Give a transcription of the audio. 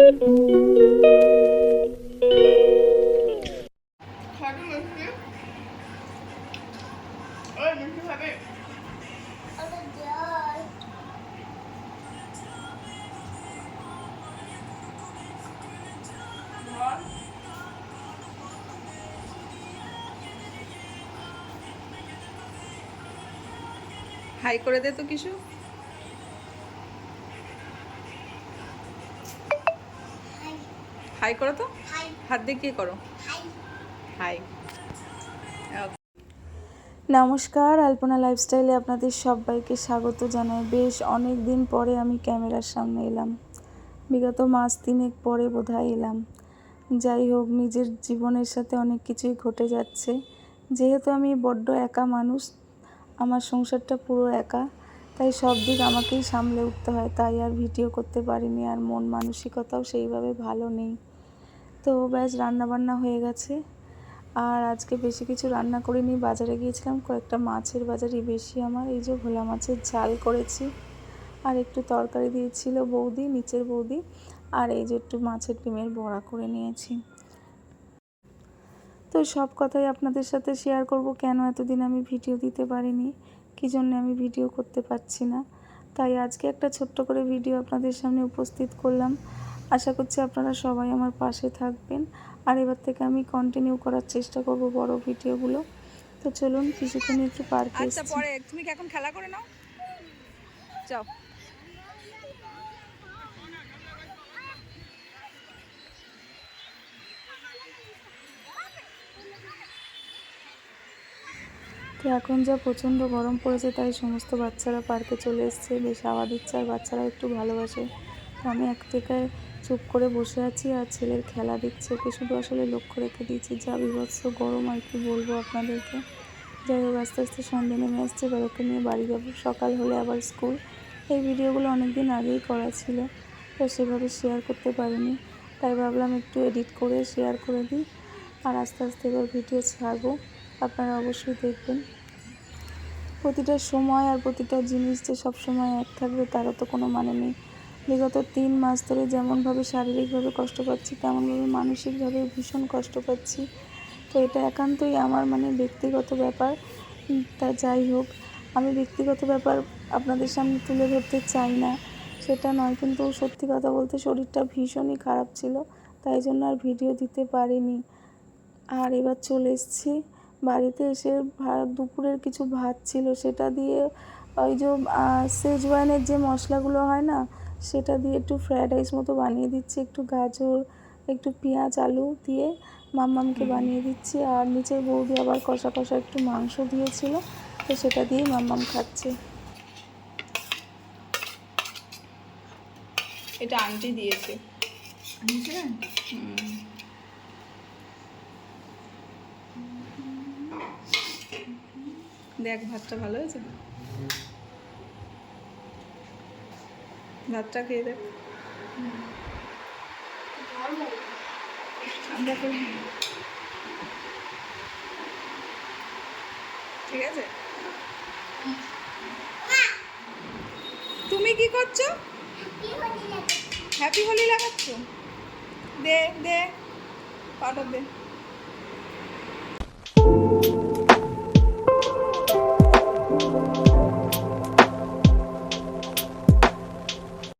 High করে দে তো কিছু। হাই করো তো, হাত দিয়ে কি করো? হাই। নমস্কার, আলপনা লাইফস্টাইলে আপনাদের সবাইকে স্বাগত জানাই। বেশ অনেক দিন পরে আমি ক্যামেরার সামনে এলাম, বিগত মাস 3 পরে বোধহয় এলাম। যাই হোক, নিজের জীবনের সাথে অনেক কিছুই ঘটে যাচ্ছে। যেহেতু আমি বড্ড একা মানুষ, আমার সংসারটা পুরো একা, তাই সব দিক আমাকেই সামলে উঠতে হয়। তাই আর ভিডিও করতে পারিনি, আর মন মানসিকতাও সেইভাবে ভালো নেই। তো ব্যাস রান্নাবান্না হয়ে গেছে। আর আজকে বেশি কিছু রান্না করিনি, বাজারে গিয়েছিলাম, কয়েকটা মাছের বাজারই বেশি আমার। এই যে ভোলা মাছের ঝাল করেছি, আর একটু তরকারি দিয়েছিল বৌদি, নিচের বৌদি, আর এই যে একটু মাছের ডিমের বড়া করে নিয়েছি। তো সব কথাই আপনাদের সাথে শেয়ার করব, কেন এতদিন আমি ভিডিও দিতে পারিনি, কী জন্য আমি ভিডিও করতে পারছি না। তাই আজকে একটা ছোট্ট করে ভিডিও আপনাদের সামনে উপস্থিত করলাম। আশা করছি আপনারা সবাই আমার পাশে থাকবেন, আর এবার থেকে আমি কন্টিনিউ করার চেষ্টা করব বড় ভিডিওগুলো। তো চলুন, কিছুক্ষণ একটু পার্কে আচ্ছা, এসেছি। পরে তুমি কি এখন খেলা করে নাও? যাও। তো এখন যা প্রচণ্ড গরম পড়েছে, তাই সমস্ত বাচ্চারা পার্কে চলে এসছে। বেশ হাওয়া দিচ্ছে, আর বাচ্চারা একটু ভালোবাসে। তো আমি এক জায়গায় চুপ করে বসে আছি, আর ছেলের খেলা দেখছে। ওকে শুধু আসলে লক্ষ্য রেখে দিয়েছি। যা বিভৎস গরম, আর কি বলবো আপনাদেরকে। যাই হোক, আস্তে আস্তে সন্ধে নেমে আসছে, এবার ওকে নিয়ে বাড়ি যাবো। সকাল হলে আবার স্কুল। এই ভিডিওগুলো অনেক দিন আগেই করা ছিল, তো সেভাবে শেয়ার করতে পারিনি। তাই ভাবলাম একটু এডিট করে শেয়ার করে দিই, আর আস্তে আস্তে এবার ভিডিও ছাড়বো। আপনারা অবশ্যই দেখবেন। প্রতিটা সময় আর প্রতিটা জিনিস যে সব সময় এক থাকবে তারও তো কোনো মানে নেই। বিগত 3 মাস ধরে যেমনভাবে শারীরিকভাবে কষ্ট পাচ্ছি, তেমনভাবে মানসিকভাবে ভীষণ কষ্ট পাচ্ছি। তো এটা একান্তই আমার ব্যক্তিগত ব্যাপার। তা যাই হোক, আমি ব্যক্তিগত ব্যাপার আপনাদের সামনে তুলে ধরতে চাই না, সেটা নয়, কিন্তু সত্যি কথা বলতে শরীরটা ভীষণই খারাপ ছিল, তাই জন্য আর ভিডিও দিতে পারিনি। আর এবার চলে এসেছি বাড়িতে। এসে দুপুরের কিছু ভাত ছিল, সেটা দিয়ে ওই যে শেজওয়ানের যে মশলাগুলো হয় না, সেটা দিয়ে একটু ফ্রায়েড রাইস মতো বানিয়ে দিচ্ছি। একটু গাজর, একটু পেঁয়াজ, আলু দিয়ে মাম্মামকে বানিয়ে দিচ্ছি। আর নিচের বৌদি আবার কষা কষা একটু মাংস দিয়েছিল, তো সেটা দিয়েই মাম্মাম খাচ্ছে। এটা আন্টি দিয়েছে। দেখ ভাতটা ভালো হয়েছে, ভাতটা খেয়ে দেখ। ঠান্ডা করে, ঠিক আছে। তুমি কি করছো? হ্যাপি হোলি লাগাচ্ছ? দে দে, পাউডার দে।